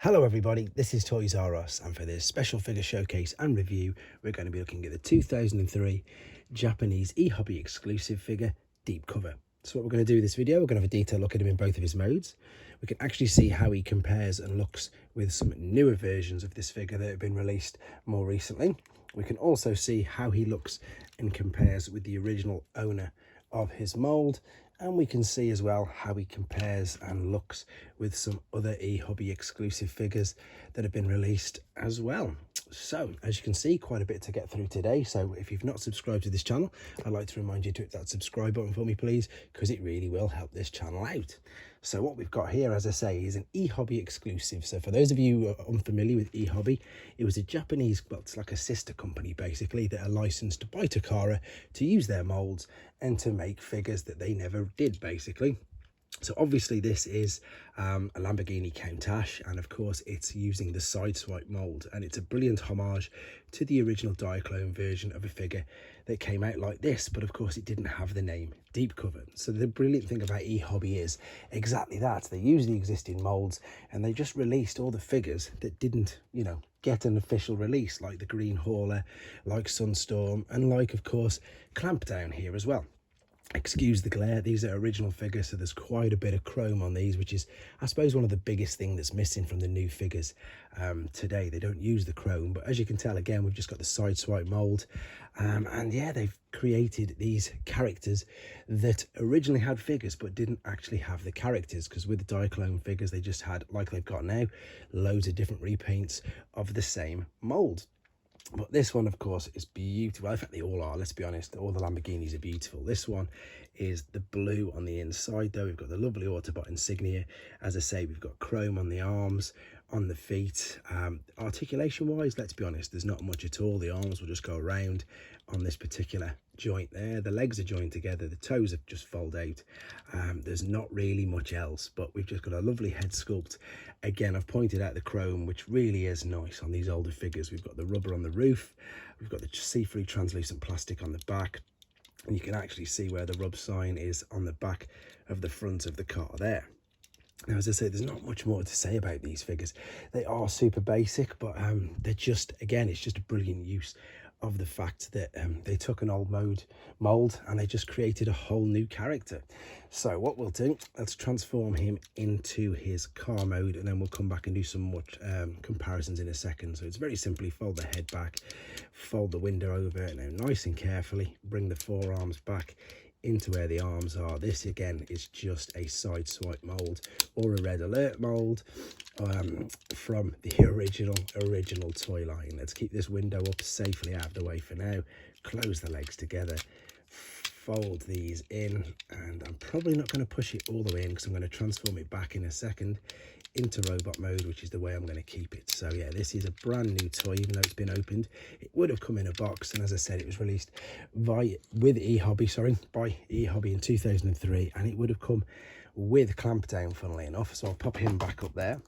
Hello everybody, this is Toys R Us, and for this special figure showcase and review we're going to be looking at the 2003 Japanese ehobby exclusive figure Deep Cover. So what we're going to do with this video, we're going to have a detailed look at him in both of his modes. We can actually see how he compares and looks with some newer versions of this figure that have been released more recently. We can also see how he looks and compares with the original owner of his mould, and we can see as well how he compares and looks with some other ehobby exclusive figures that have been released as well. So as you can see, quite a bit to get through today. So if you've not subscribed to this channel, I'd like to remind you to hit that subscribe button for me please, because it really will help this channel out. So what we've got here, as I say, is an ehobby exclusive. So for those of you who are unfamiliar with ehobby, it was a Japanese, well, it's like a sister company basically, that are licensed by Takara to use their molds and to make figures that they never did basically. So obviously this is a Lamborghini Countach, and of course it's using the Sideswipe mould, and it's a brilliant homage to the original Diaclone version of a figure that came out like this, but of course it didn't have the name Deep Cover. So the brilliant thing about ehobby is exactly that. They use the existing moulds and they just released all the figures that didn't, you know, get an official release, like the Green Hauler, like Sunstorm, and like of course Clampdown here as well. Excuse the glare, these are original figures, so there's quite a bit of chrome on these, which is I suppose one of the biggest thing that's missing from the new figures today. They don't use the chrome, but as you can tell, again, we've just got the Sideswipe mold, and yeah, they've created these characters that originally had figures but didn't actually have the characters, because with the Diaclone figures they just had, like they've got now, loads of different repaints of the same mold. But this one, of course, is beautiful. In fact, they all are, let's be honest. All the Lamborghinis are beautiful. This one is the blue on the inside, though. We've got the lovely Autobot insignia. As I say, we've got chrome on the arms, on the feet. Articulation-wise, let's be honest, there's not much at all. The arms will just go around on this particular joint there. The legs are joined together. The toes have just fold out. There's not really much else, but we've just got a lovely head sculpt. Again, I've pointed out the chrome, which really is nice on these older figures. We've got the rubber on the roof. We've got the see-through translucent plastic on the back. And you can actually see where the rub sign is on the back of the front of the car there. Now, as I say, there's not much more to say about these figures. They are super basic, but they're just, again, it's just a brilliant use of the fact that they took an old mold and they just created a whole new character. So what we'll do, let's transform him into his car mode, and then we'll come back and do some more comparisons in a second. So it's very simply fold the head back, fold the window over, and then nice and carefully bring the forearms back into where the arms are. This again is just a Sideswipe mold or a Red Alert mold from the original toy line. Let's keep this window up safely out of the way for now. Close the legs together, fold these in, and I'm probably not going to push it all the way in because I'm going to transform it back in a second into robot mode, which is the way I'm going to keep it. So yeah, this is a brand new toy, even though it's been opened. It would have come in a box, and as I said, it was released by ehobby in 2003, and it would have come with Clampdown, funnily enough. So I'll pop him back up there,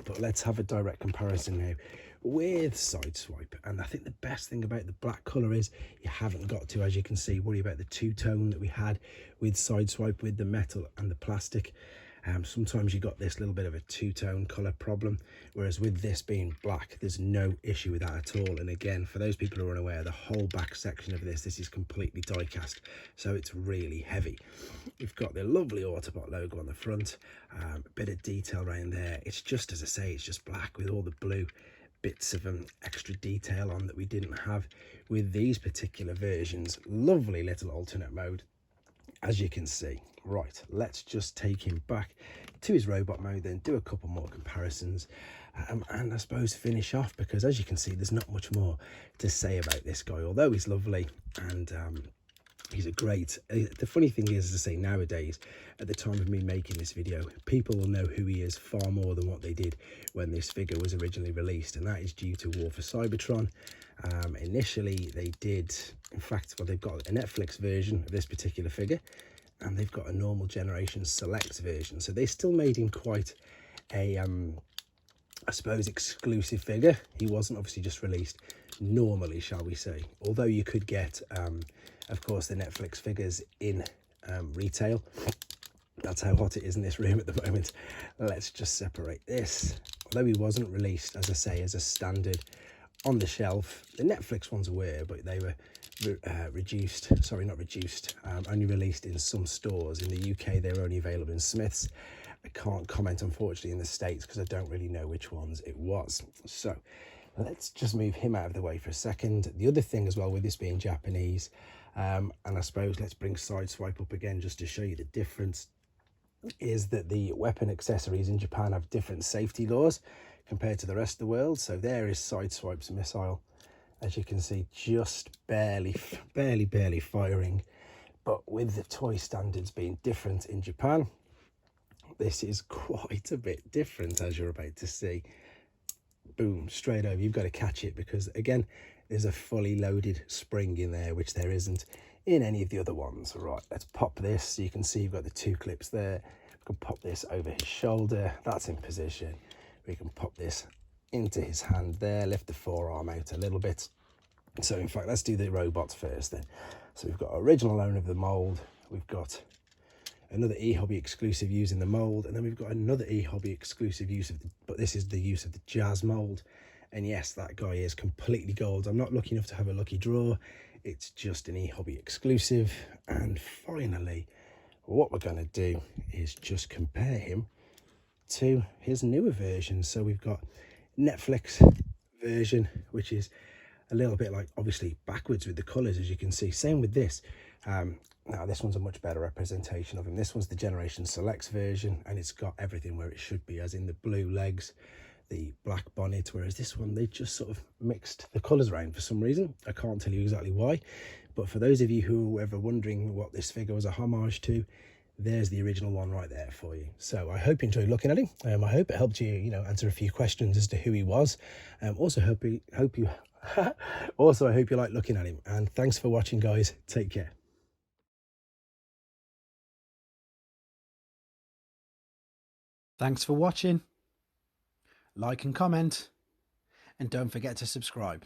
but let's have a direct comparison now with Sideswipe. And I think the best thing about the black color is you haven't got to, as you can see, worry about the two-tone that we had with Sideswipe with the metal and the plastic. Sometimes you got this little bit of a two-tone color problem, whereas with this being black, there's no issue with that at all. And again, for those people who are unaware, the whole back section of this is completely die cast, so it's really heavy. We've got the lovely Autobot logo on the front, a bit of detail around there. It's just, as I say, it's just black with all the blue bits of extra detail on that we didn't have with these particular versions. Lovely little alternate mode, as you can see. Right, let's just take him back to his robot mode, then do a couple more comparisons, and I suppose finish off, because as you can see, there's not much more to say about this guy, although he's lovely and he's a great. The funny thing is, as I say, nowadays, at the time of me making this video, people will know who he is far more than what they did when this figure was originally released, and that is due to War for Cybertron. Initially, they did, in fact, well, they've got a Netflix version of this particular figure, and they've got a normal generation select version. So they still made him quite a, I suppose, exclusive figure. He wasn't obviously just released normally, shall we say. Although you could get, of course, the Netflix figures in retail. That's how hot it is in this room at the moment. Let's just separate this although he wasn't released, as I say, as a standard on the shelf. The Netflix ones were, but they were reduced, sorry, not reduced, only released in some stores. In the UK, they were only available in Smith's. I can't comment, unfortunately, in the States because I don't really know which ones it was. So let's just move him out of the way for a second. The other thing as well, with this being Japanese, and I suppose let's bring Sideswipe up again just to show you the difference, is that the weapon accessories in Japan have different safety laws compared to the rest of the world. So there is Sideswipe's missile, as you can see, just barely firing. But with the toy standards being different in Japan, this is quite a bit different, as you're about to see. Boom, straight over. You've got to catch it because, again, there's a fully loaded spring in there, which there isn't in any of the other ones. Right, let's pop this. So you can see you've got the 2 clips there. We can pop this over his shoulder. That's in position. We can pop this into his hand there, lift the forearm out a little bit. So in fact, let's do the robots first then. So we've got original owner of the mold. We've got another ehobby exclusive using the mold, and then we've got another ehobby exclusive use of but this is the use of the jazz mold. And yes, that guy is completely gold. I'm not lucky enough to have a lucky draw. It's just an ehobby exclusive. And finally, what we're going to do is just compare him to his newer version. So we've got Netflix version, which is a little bit like, obviously, backwards with the colors, as you can see. Same with this. Now this one's a much better representation of him. This one's the Generation Selects version, and it's got everything where it should be, as in the blue legs, the black bonnet, whereas this one, they just sort of mixed the colors around for some reason. I can't tell you exactly why, but for those of you who were ever wondering what this figure was a homage to, there's the original one right there for you. So I hope you enjoyed looking at him. I hope it helped you, answer a few questions as to who he was. Also hope you also, I hope you like looking at him. And thanks for watching, guys. Take care. Thanks for watching. Like and comment. And don't forget to subscribe.